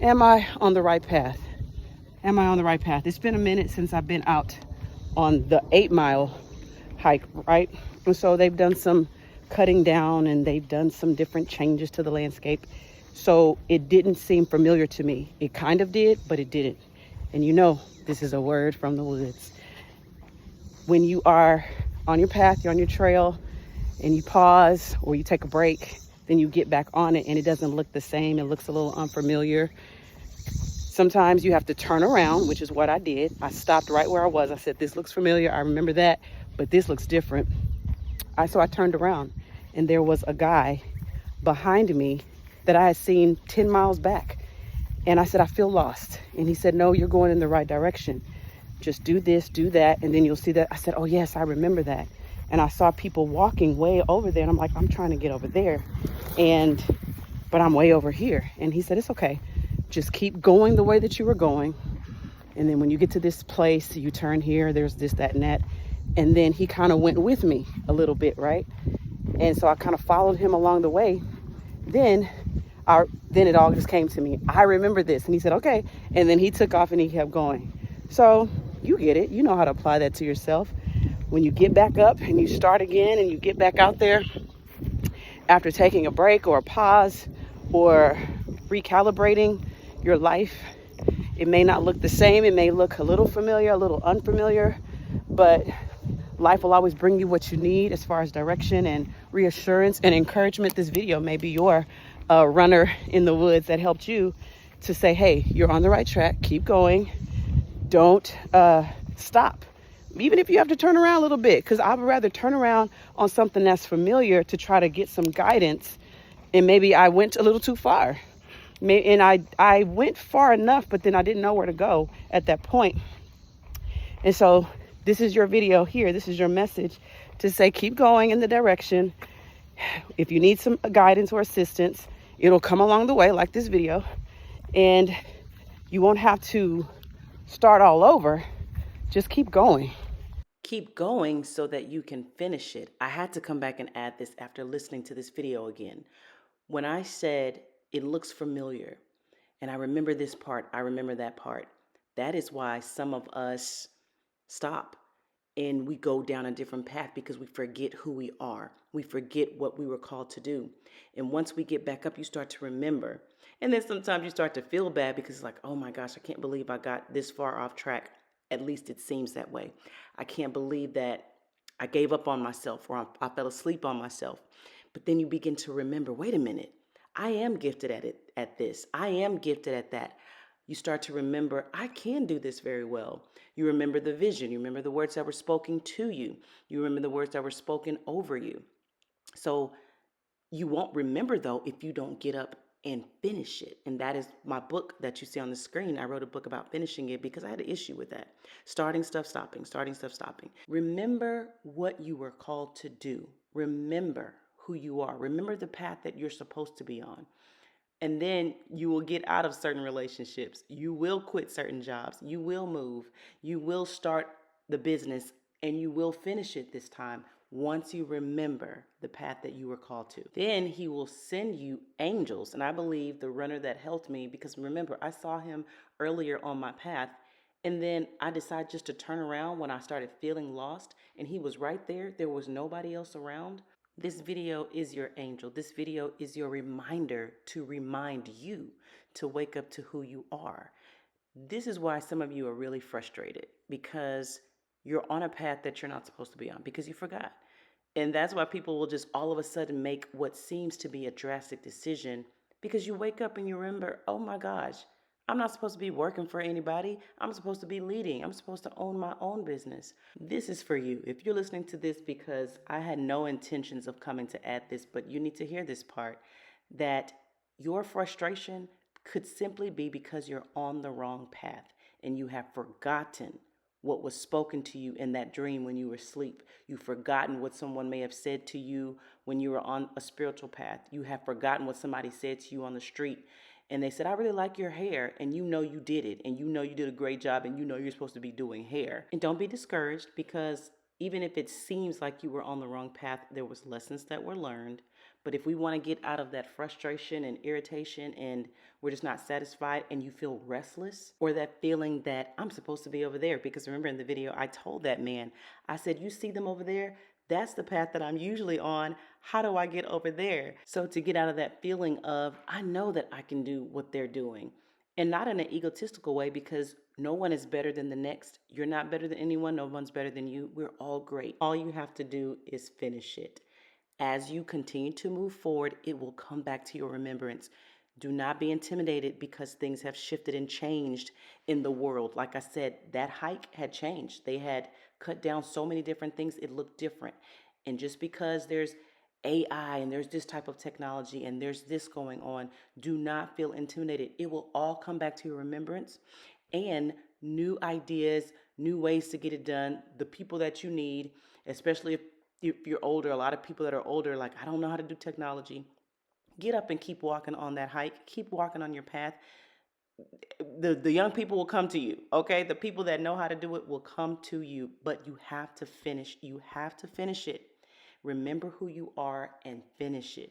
Am I on the right path? Am I on the right path? It's been a minute since I've been out on the 8 mile hike, right? And so they've done some cutting down and they've done some different changes to the landscape. So it didn't seem familiar to me. It kind of did, but it didn't. And you know, this is a word from the woods. When you are on your path, you're on your trail, and you pause or you take a break, then you get back on it and it doesn't look the same. It looks a little unfamiliar. Sometimes you have to turn around, which is what I did. I stopped right where I was. I said, this looks familiar. I remember that, but this looks different. So I turned around and there was a guy behind me that I had seen 10 miles back. And I said, I feel lost. And he said, no, you're going in the right direction. Just do this, do that, and then you'll see that. I said, oh yes, I remember that. And I saw people walking way over there, and I'm like, I'm trying to get over there, but I'm way over here. And he said, it's okay, just keep going the way that you were going, and then when you get to this place, you turn here, there's this, that, and that. And then he kind of went with me a little bit, right? And so I kind of followed him along the way. Then it all just came to me. I remember this. And he said, okay. And then he took off and he kept going. So you get it. You know how to apply that to yourself. When you get back up and you start again and you get back out there after taking a break or a pause or recalibrating your life, it may not look the same. It may look a little familiar, a little unfamiliar, but life will always bring you what you need as far as direction and reassurance and encouragement. This video may be your runner in the woods that helped you to say, hey, you're on the right track. Keep going. Don't stop. Even if you have to turn around a little bit, because I would rather turn around on something that's familiar to try to get some guidance. And maybe I went a little too far. And I went far enough, but then I didn't know where to go at that point. And so this is your video here. This is your message to say, keep going in the direction. If you need some guidance or assistance, it'll come along the way like this video. And you won't have to start all over. Just keep going. Keep going so that you can finish it. I had to come back and add this after listening to this video again. When I said it looks familiar, and I remember this part, I remember that part, that is why some of us stop and we go down a different path, because we forget who we are. We forget what we were called to do. And once we get back up, you start to remember. And then sometimes you start to feel bad because it's like, oh my gosh, I can't believe I got this far off track. At least it seems that way. I can't believe that I gave up on myself, or I fell asleep on myself. But then you begin to remember, wait a minute, I am gifted at this. I am gifted at that. You start to remember, I can do this very well. You remember the vision. You remember the words that were spoken to you. You remember the words that were spoken over you. So you won't remember, though, if you don't get up and finish it. And that is my book that you see on the screen. I wrote a book about finishing it because I had an issue with that. Starting stuff, stopping, starting stuff, stopping. Remember what you were called to do. Remember who you are. Remember the path that you're supposed to be on. And then you will get out of certain relationships. You will quit certain jobs. You will move. You will start the business, and you will finish it this time once you remember the path that you were called to. Then he will send you angels. And I believe the runner that helped me, because remember, I saw him earlier on my path, and then I decided just to turn around when I started feeling lost, and he was right there. There was nobody else around. This video is your angel. This video is your reminder to remind you to wake up to who you are. This is why some of you are really frustrated, because you're on a path that you're not supposed to be on because you forgot. And that's why people will just all of a sudden make what seems to be a drastic decision, because you wake up and you remember, oh my gosh, I'm not supposed to be working for anybody. I'm supposed to be leading. I'm supposed to own my own business. This is for you. If you're listening to this, because I had no intentions of coming to add this, but you need to hear this part, that your frustration could simply be because you're on the wrong path and you have forgotten what was spoken to you in that dream when you were asleep. You've forgotten what someone may have said to you when you were on a spiritual path. You have forgotten what somebody said to you on the street, and they said, I really like your hair, and you know you did it, and you know you did a great job, and you know you're supposed to be doing hair. And don't be discouraged, because even if it seems like you were on the wrong path, there was lessons that were learned. But if we want to get out of that frustration and irritation and we're just not satisfied and you feel restless, or that feeling that I'm supposed to be over there, because remember in the video, I told that man, I said, you see them over there? That's the path that I'm usually on. How do I get over there? So to get out of that feeling of, I know that I can do what they're doing. And not in an egotistical way, because no one is better than the next. You're not better than anyone. No one's better than you. We're all great. All you have to do is finish it. As you continue to move forward, it will come back to your remembrance. Do not be intimidated because things have shifted and changed in the world. Like I said, that hike had changed. They had cut down so many different things. It looked different. And just because there's AI and there's this type of technology and there's this going on, do not feel intimidated. It will all come back to your remembrance, and new ideas, new ways to get it done, the people that you need, especially if you're older. A lot of people that are older, like, I don't know how to do technology. Get up and keep walking on that hike. Keep walking on your path. The young people will come to you, okay? The people that know how to do it will come to you, but you have to finish. You have to finish it. Remember who you are and finish it.